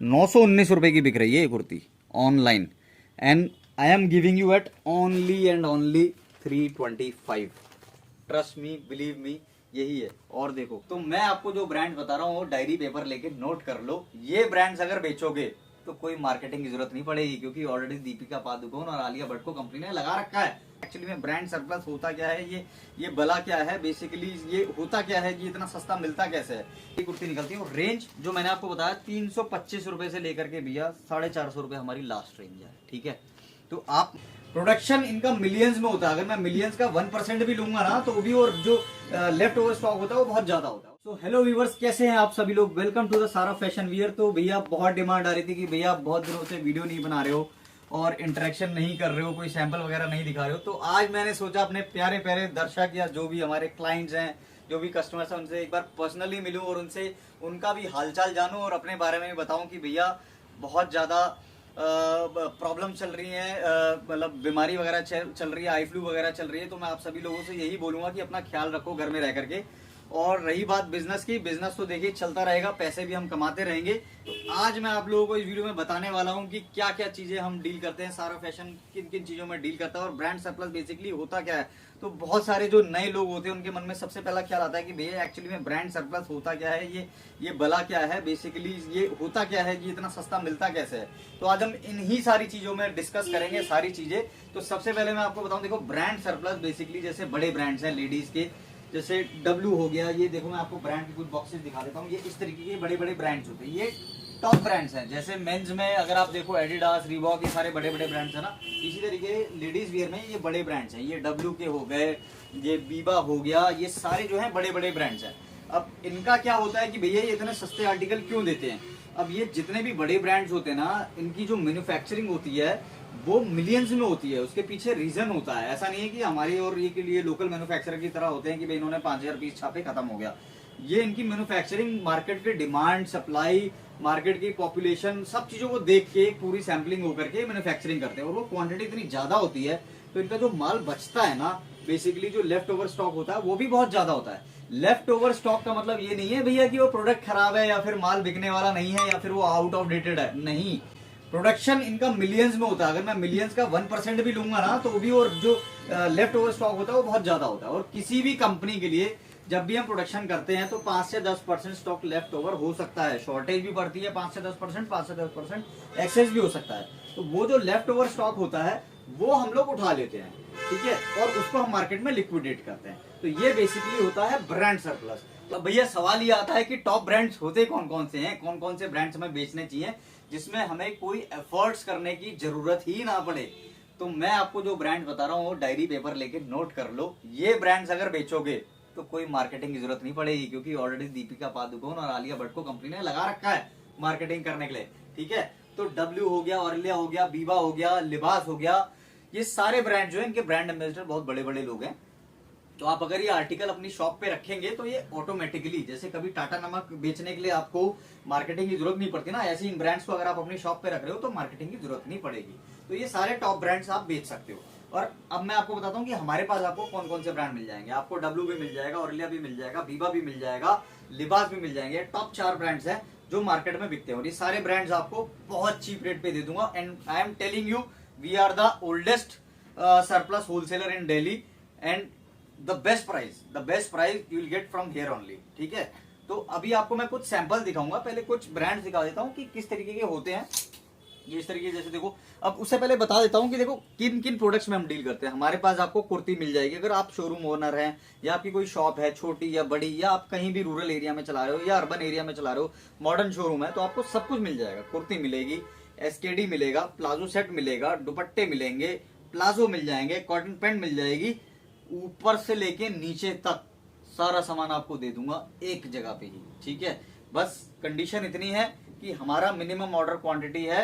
₹919 की बिक रही है ये kurti online, and I am giving you at only and only 325। Trust me, believe me, यही है। और देखो, तो मैं आपको जो ब्रांड बता रहा हूँ वो डायरी पेपर लेके नोट कर लो। ये ब्रांड्स अगर बेचोगे तो कोई मार्केटिंग की जरूरत नहीं पड़ेगी, क्योंकि ऑलरेडी दीपिका पादुकोण और आलिया भट्ट को कंपनी ने लगा रखा है। एक्चुअली में ब्रांड सरप्लस होता क्या है, ये भला क्या है, बेसिकली ये होता क्या है, ये इतना सस्ता मिलता कैसे है। ये कुर्ती निकलती है, रेंज जो मैंने आपको बताया 325 रुपए से लेकर के भैया 450 रुपए हमारी लास्ट रेंज है। ठीक है, तो आप प्रोडक्शन इनका मिलियंस में होता है। अगर मैं मिलियंस का 1% भी लूंगा ना तो भी, और जो लेफ्ट ओवर स्टॉक होता है वो बहुत ज्यादा होता है। तो हेलो व्यूवर्स, कैसे हैं आप सभी लोग, वेलकम टू द सारा फैशन वियर। तो भैया बहुत डिमांड आ रही थी कि भैया बहुत दिनों से वीडियो नहीं बना रहे हो और इंटरेक्शन नहीं कर रहे हो, कोई सैंपल वगैरह नहीं दिखा रहे हो। तो आज मैंने सोचा अपने प्यारे प्यारे दर्शक या जो भी हमारे क्लाइंट्स हैं, जो भी कस्टमर्स हैं, उनसे एक बार पर्सनली मिलूं और उनसे उनका भी हालचाल जानूं और अपने बारे में भी बताऊं कि भैया बहुत ज्यादा प्रॉब्लम चल रही है, मतलब बीमारी वगैरह चल रही है, आई फ्लू वगैरह चल रही है। तो मैं आप सभी लोगों से यही बोलूंगा कि अपना ख्याल रखो घर में रह करके। और रही बात बिजनेस की, बिजनेस तो देखिए चलता रहेगा, पैसे भी हम कमाते रहेंगे। तो आज मैं आप लोगों को इस वीडियो में बताने वाला हूं कि क्या क्या चीजें हम डील करते हैं, सारा फैशन किन किन चीजों में डील करता है और ब्रांड सरप्लस बेसिकली होता क्या है। तो बहुत सारे जो नए लोग होते हैं उनके मन में सबसे पहला ख्याल आता है कि भैया एक्चुअली में ब्रांड सरप्लस होता क्या है, ये भला क्या है, बेसिकली ये होता क्या है, ये इतना सस्ता मिलता कैसे है। तो आज हम इन्हीं सारी चीजों में डिस्कस करेंगे सारी चीजें। तो सबसे पहले मैं आपको बताऊं, देखो ब्रांड सरप्लस बेसिकली जैसे बड़े ब्रांड्स हैं लेडीज के, जैसे W हो गया, ये देखो मैं आपको ब्रांड के कुछ बॉक्सेस दिखा देता हूँ। ये इस तरीके के बड़े बड़े ब्रांड्स होते हैं, ये टॉप ब्रांड्स हैं। जैसे मेंस में अगर आप देखो एडिडास, रीबॉक, ये सारे बड़े बड़े ब्रांड्स हैं ना। इसी तरीके लेडीज वियर में ये बड़े ब्रांड्स हैं, ये W के हो गए, ये बीबा हो गया, ये सारे जो है बड़े बड़े ब्रांड्स हैं। अब इनका क्या होता है कि भैया ये इतने सस्ते आर्टिकल क्यों देते हैं। अब ये जितने भी बड़े ब्रांड्स होते हैं ना, इनकी जो मैन्युफैक्चरिंग होती है वो मिलियंस में होती है। उसके पीछे रीजन होता है, ऐसा नहीं है कि हमारी और ये के लिए लोकल मैन्युफैक्चरर की तरह होते हैं कि भाई इन्होंने 5000 पीस छापे खत्म हो गया। ये इनकी मैन्युफैक्चरिंग मार्केट के डिमांड, सप्लाई, मार्केट की पॉपुलेशन, सब चीजों को देख के पूरी सैंपलिंग होकर के मैन्युफैक्चरिंग करते हैं। और वो क्वांटिटी इतनी ज्यादा होती है तो इनका जो माल बचता है ना, बेसिकली जो लेफ्ट ओवर स्टॉक होता है वो भी बहुत ज्यादा होता है। लेफ्ट ओवर स्टॉक का मतलब ये नहीं है भैया कि वो प्रोडक्ट खराब है या फिर माल बिकने वाला नहीं है या फिर वो आउट ऑफ डेटेड है, नहीं। प्रोडक्शन इनका मिलियंस में होता है। अगर मैं मिलियंस का 1% भी लूंगा ना तो भी, और जो लेफ्ट ओवर स्टॉक होता है वो बहुत ज्यादा होता है। और किसी भी कंपनी के लिए जब भी हम प्रोडक्शन करते हैं तो 5 से 10% स्टॉक लेफ्ट ओवर हो सकता है, शॉर्टेज भी पड़ती है 5 से 10%, 5 से 10% एक्सेस भी हो सकता है। तो वो जो लेफ्ट ओवर स्टॉक होता है वो हम लोग उठा लेते हैं, ठीक है, और उसको हम मार्केट में लिक्विडेट करते हैं। तो ये बेसिकली होता है ब्रांड सरप्लस। तो भैया सवाल ये आता है कि टॉप ब्रांड्स होते कौन कौन से हैं, कौन कौन से ब्रांड्स हमें बेचने चाहिए जिसमें हमें कोई एफर्ट्स करने की जरूरत ही ना पड़े। तो मैं आपको जो ब्रांड बता रहा हूँ वो डायरी पेपर लेके नोट कर लो। ये ब्रांड्स अगर बेचोगे तो कोई मार्केटिंग की जरूरत नहीं पड़ेगी, क्योंकि ऑलरेडी दीपिका पादुकोण और आलिया भट्ट को कंपनी ने लगा रखा है मार्केटिंग करने के लिए, ठीक है। तो W हो गया, ऑरेलिया हो गया, बीबा हो गया, लिबास हो गया, ये सारे ब्रांड जो है इनके ब्रांड एम्बेसडर बहुत बड़े बड़े लोग हैं। तो आप अगर ये आर्टिकल अपनी शॉप पे रखेंगे तो ये ऑटोमेटिकली, जैसे कभी टाटा नमक बेचने के लिए आपको मार्केटिंग की जरूरत नहीं पड़ती ना, ऐसे इन ब्रांड्स को अगर आप अपनी शॉप पे रख रहे हो तो मार्केटिंग की जरूरत नहीं पड़ेगी। तो ये सारे टॉप ब्रांड्स आप बेच सकते हो। और अब मैं आपको बताता हूँ कि हमारे पास आपको कौन कौन से ब्रांड मिल जाएंगे। आपको W भी मिल जाएगा, ऑरेलिया भी मिल जाएगा, बीबा भी मिल जाएगा, लिबास भी मिल जाएंगे। टॉप 4 ब्रांड्स हैं जो मार्केट में बिकते हैं और ये सारे ब्रांड्स आपको बहुत चीप रेट पे दे दूंगा। And I am telling you, we are the oldest surplus wholesaler in Delhi and the best price you will get from here only, ठीक है। तो अभी आपको मैं कुछ सैंपल दिखाऊंगा, पहले कुछ ब्रांड्स दिखा देता हूँ कि किस तरीके के होते हैं ये। इस तरीके जैसे देखो, अब उससे पहले बता देता हूँ कि देखो किन किन प्रोडक्ट्स में हम डील करते हैं। हमारे पास आपको कुर्ती मिल जाएगी, अगर आप शोरूम ओनर हैं या आपकी कोई शॉप है छोटी या बड़ी, या आप कहीं भी रूरल एरिया में चला रहे हो या अर्बन एरिया में चला रहे हो, मॉडर्न शोरूम है, तो आपको सब कुछ मिल जाएगा। कुर्ती मिलेगी, SKD मिलेगा, प्लाजो सेट मिलेगा, दुपट्टे मिलेंगे, प्लाजो मिल जाएंगे, कॉटन पैंट मिल जाएगी, ऊपर से लेके नीचे तक सारा सामान आपको दे दूंगा एक जगह पे ही, ठीक है। बस कंडीशन इतनी है कि हमारा मिनिमम ऑर्डर क्वांटिटी है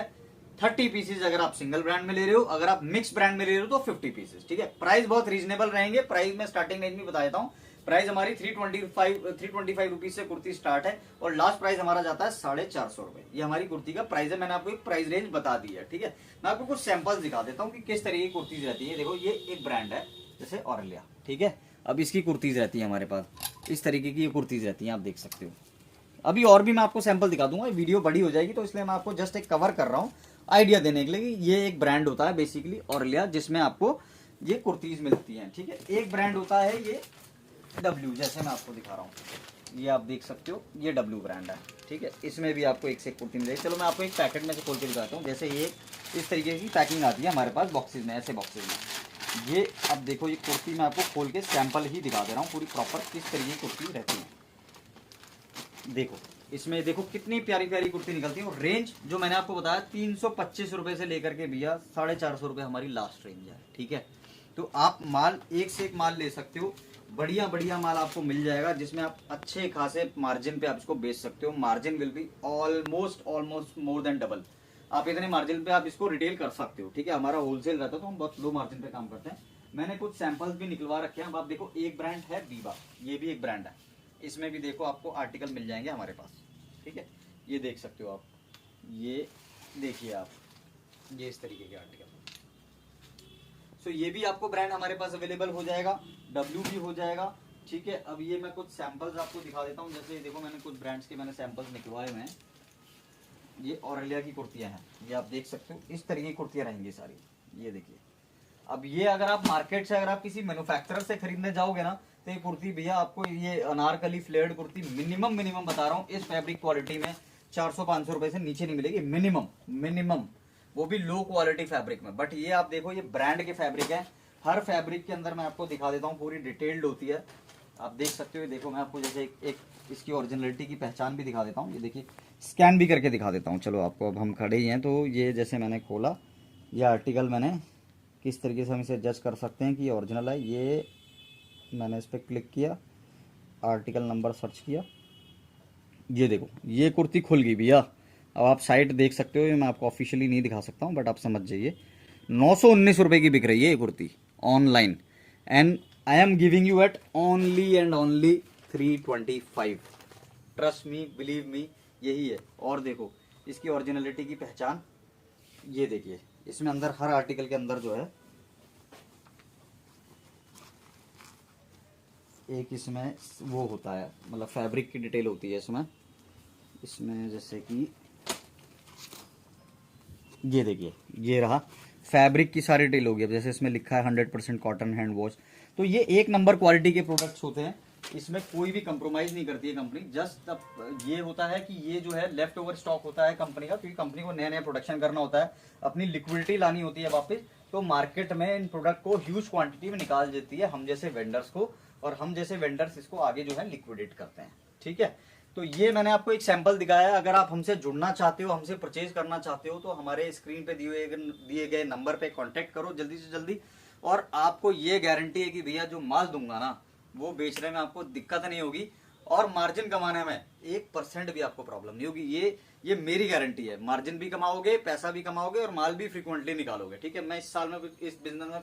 30 पीसेज अगर आप सिंगल ब्रांड में ले रहे हो, अगर आप मिक्स ब्रांड में ले रहे हो तो 50 पीसेज, ठीक है। प्राइस बहुत रीजनेबल रहेंगे। प्राइस में स्टार्टिंग रेंज में बता देता हूँ, प्राइस हमारी 325 रुपीज से कुर्ती स्टार्ट है और लास्ट प्राइस हमारा जाता है 450 रुपए। ये हमारी कुर्ती का प्राइस है, मैंने आपको एक प्राइस रेंज बता दी है, ठीक है। मैं आपको कुछ सैंपल्स दिखा देता हूँ कि किस तरीके की कुर्तीज रहती है। देखो ये एक ब्रांड है जैसे ऑरेलिया, ठीक है। अब इसकी कुर्तीज रहती है हमारे पास, इस तरीके की ये कुर्तीज रहती हैं, आप देख सकते हो। अभी और भी मैं आपको सैंपल दिखा दूंगा, वीडियो बड़ी हो जाएगी तो इसलिए मैं आपको जस्ट एक कवर कर रहा हूँ आइडिया देने के लिए। ये एक ब्रांड होता है बेसिकली ऑरलिया, जिसमें आपको ये कुर्तीज मिलती हैं, ठीक है। एक ब्रांड होता है ये डब्ल्यू, जैसे मैं आपको दिखा रहा हूँ, ये आप देख सकते हो, ये डब्ल्यू ब्रांड है, ठीक है। इसमें भी आपको एक से एक कुर्ती मिल जाएगी। चलो मैं आपको एक पैकेट में से खोल के दिखाता हूँ। जैसे ये इस तरीके की पैकिंग आती है हमारे पास बॉक्सेज में, ऐसे बॉक्सेज में। ये अब देखो, ये कुर्ती मैं आपको खोल के सैंपल ही दिखा दे रहा हूँ पूरी प्रॉपर किस तरीके की कुर्ती रहती है। देखो इसमें देखो कितनी प्यारी प्यारी कुर्ती निकलती है। और रेंज जो मैंने आपको बताया 325 रुपये से लेकर के भैया 450 रुपये हमारी लास्ट रेंज है, ठीक है। तो आप माल एक से एक माल ले सकते हो, बढ़िया बढ़िया माल आपको मिल जाएगा, जिसमें आप अच्छे खासे मार्जिन पे आप इसको बेच सकते हो। Margin will be almost more than double. आप इतने मार्जिन पे आप इसको रिटेल कर सकते हो, ठीक है। हमारा होलसेल रहता है तो हम बहुत लो मार्जिन पे काम करते हैं। मैंने कुछ सैंपल्स भी निकलवा रखे हैं। अब आप देखो, एक ब्रांड है बीबा, ये भी एक ब्रांड है। इसमें भी देखो आपको आर्टिकल मिल जाएंगे हमारे पास, ठीक है। ये देख सकते हो आप, ये देखिए आप, ये इस तरीके के आर्टिकल। सो ये भी आपको ब्रांड हमारे पास अवेलेबल हो जाएगा, डब्ल्यू भी हो जाएगा, ठीक है। अब ये मैं कुछ सैंपल्स आपको दिखा देता हूँ। जैसे देखो मैंने कुछ ब्रांड्स के मैंने सैंपल्स निकलवाए हुए हैं। ये ऑरलिया की कुर्तियां हैं, ये आप देख सकते हो, इस तरीके की कुर्तियां रहेंगी सारी, ये देखिए। अब ये अगर आप मार्केट से, अगर आप किसी मैन्युफैक्चरर से खरीदने जाओगे ना, तो ये कुर्ती भैया आपको, ये अनारकली फ्लेयर्ड कुर्ती मिनिमम बता रहा हूँ इस फैब्रिक क्वालिटी में 400-500 रुपए से नीचे नहीं मिलेगी, मिनिमम, वो भी लो क्वालिटी फैब्रिक में। बट ये आप देखो, ये ब्रांड के फैब्रिक है। हर फैब्रिक के अंदर मैं आपको दिखा देता हूँ, पूरी डिटेल्ड होती है, आप देख सकते हो। देखो मैं आपको जैसे एक इसकी ओरिजिनलिटी की पहचान भी दिखा देता हूँ। ये देखिए, स्कैन भी करके दिखा देता हूँ। चलो आपको, अब हम खड़े ही हैं तो ये जैसे मैंने खोला, ये आर्टिकल मैंने किस तरीके से हम इसे जज कर सकते हैं कि ओरिजिनल है। ये मैंने इस पर क्लिक किया, आर्टिकल नंबर सर्च किया, ये देखो ये कुर्ती खुल गई भैया। अब आप साइट देख सकते हो, ये मैं आपको ऑफिशियली नहीं दिखा सकता हूँ बट आप समझ जाइए। 919 रुपये की बिक रही है ये kurti online, and I am giving you at only and only 325। Trust me, believe me, यही है। और देखो इसकी ओरिजिनलिटी की पहचान, ये देखिए, इसमें अंदर हर आर्टिकल के अंदर जो है एक इसमें वो होता है, मतलब फैब्रिक की डिटेल होती है इसमें जैसे कि ये देखिए, ये रहा फैब्रिक की सारी डिटेल होगी। अब जैसे इसमें लिखा है 100% कॉटन हैंड वॉश, तो ये एक नंबर क्वालिटी के प्रोडक्ट्स होते हैं। इसमें कोई भी कंप्रोमाइज नहीं करती है कंपनी। जस्ट अब ये होता है कि ये जो है लेफ्ट ओवर स्टॉक होता है कंपनी का, क्योंकि कंपनी को नया नया प्रोडक्शन करना होता है, अपनी लिक्विडिटी लानी होती है वापस, तो मार्केट में इन प्रोडक्ट को ह्यूज क्वांटिटी में निकाल देती है हम जैसे वेंडर्स को, और हम जैसे वेंडर्स इसको आगे जो है लिक्विडेट करते हैं, ठीक है। तो ये मैंने आपको एक सैंपल दिखाया है। अगर आप हमसे जुड़ना चाहते हो, हमसे परचेज करना चाहते हो, तो हमारे स्क्रीन पे दिए गए नंबर पे कांटेक्ट करो जल्दी से जल्दी। और आपको ये गारंटी है कि भैया जो माल दूंगा ना, वो बेचने में आपको दिक्कत नहीं होगी, और मार्जिन कमाने में 1% भी आपको प्रॉब्लम नहीं होगी। ये मेरी गारंटी है। मार्जिन भी कमाओगे, पैसा भी कमाओगे, और माल भी फ्रिक्वेंटली निकालोगे, ठीक है। मैं इस साल में, इस बिजनेस में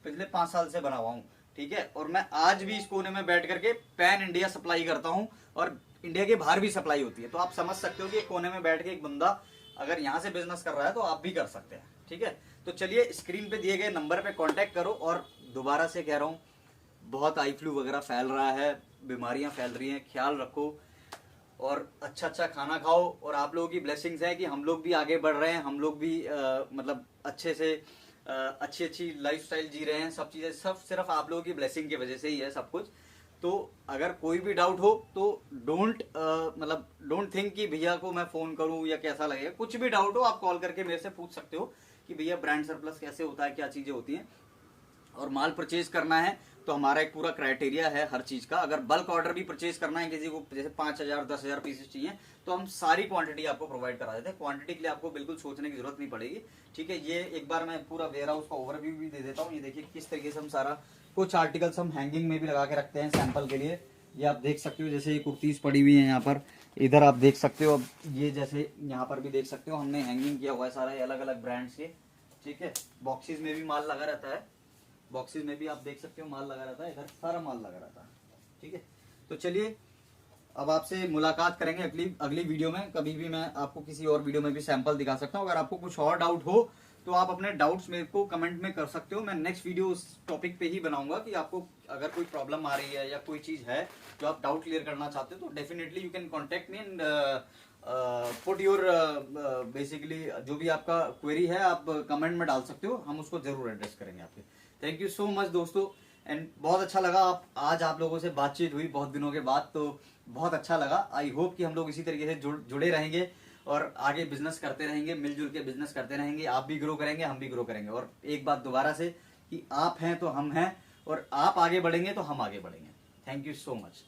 पिछले 5 साल से बना हुआ हूँ, ठीक है। और मैं आज भी इस कोने में बैठ करके पैन इंडिया सप्लाई करता हूँ, और इंडिया के बाहर भी सप्लाई होती है। तो आप समझ सकते हो कि एक कोने में बैठ के एक बंदा अगर यहाँ से बिजनेस कर रहा है तो आप भी कर सकते हैं, ठीक है। तो चलिए स्क्रीन पे दिए गए नंबर पे कांटेक्ट करो। और दोबारा से कह रहा हूँ, बहुत आई फ्लू वगैरह फैल रहा है, बीमारियां फैल रही हैं, ख्याल रखो और अच्छा खाना खाओ। और आप लोगों की ब्लेसिंग्स है कि हम लोग भी आगे बढ़ रहे हैं, हम लोग भी मतलब अच्छे से अच्छी लाइफस्टाइल जी रहे हैं। सब चीज़ें सब सिर्फ आप लोगों की ब्लेसिंग की वजह से ही है सब कुछ। तो अगर कोई भी डाउट हो तो डोंट थिंक कि भैया को मैं फोन करूं या कैसा लगेगा। कुछ भी डाउट हो आप कॉल करके मेरे से पूछ सकते हो कि भैया ब्रांड सरप्लस कैसे होता है, क्या चीजें होती हैं। और माल परचेज करना है तो हमारा एक पूरा क्राइटेरिया है हर चीज का। अगर बल्क ऑर्डर भी परचेज करना है किसी को, जैसे 5000 10,000 पीसेस चाहिए, तो हम सारी क्वांटिटी आपको प्रोवाइड करा देते हैं। क्वांटिटी के लिए आपको बिल्कुल सोचने की जरूरत नहीं पड़ेगी, ठीक है। ये एक बार मैं पूरा वेयर हाउस का ओवरव्यू भी दे देता हूँ। ये देखिए किस तरीके से हम सारा, कुछ आर्टिकल्स हम हैंगिंग में भी लगा के रखते हैं सैंपल के लिए। ये आप देख सकते हो, जैसे ये कुर्तीज पड़ी हुई हैं यहाँ पर, इधर आप देख सकते हो। अब ये जैसे यहाँ पर भी देख सकते हो, हमने हैंगिंग किया हुआ है सारा अलग अलग ब्रांड्स के, ठीक है। बॉक्सेस में भी माल लगा रहता है, बॉक्सेस में भी आप देख सकते हो माल लगा रहता है, इधर सारा माल लगा रहता है, ठीक है। तो चलिए अब आपसे मुलाकात करेंगे अगली वीडियो में। कभी भी मैं आपको किसी और वीडियो में भी सैंपल दिखा सकता हूँ। अगर आपको कुछ और डाउट हो तो आप अपने डाउट्स मेरे को कमेंट में कर सकते हो। मैं नेक्स्ट वीडियो उस टॉपिक पे ही बनाऊंगा कि आपको अगर कोई प्रॉब्लम आ रही है या कोई चीज है जो आप डाउट क्लियर करना चाहते हो तो definitely you can contact me and put your basically जो भी आपका क्वेरी है आप कमेंट में डाल सकते हो, हम उसको जरूर एड्रेस करेंगे आपके। थैंक यू सो मच दोस्तों, एंड बहुत अच्छा लगा आज आप लोगों से बातचीत हुई बहुत दिनों के बाद, तो बहुत अच्छा लगा। आई होप कि हम लोग इसी तरीके से जुड़े रहेंगे और आगे बिजनेस करते रहेंगे, मिलजुल के बिजनेस करते रहेंगे। आप भी ग्रो करेंगे, हम भी ग्रो करेंगे। और एक बात दोबारा से कि आप हैं तो हम हैं, और आप आगे बढ़ेंगे तो हम आगे बढ़ेंगे। Thank you so much.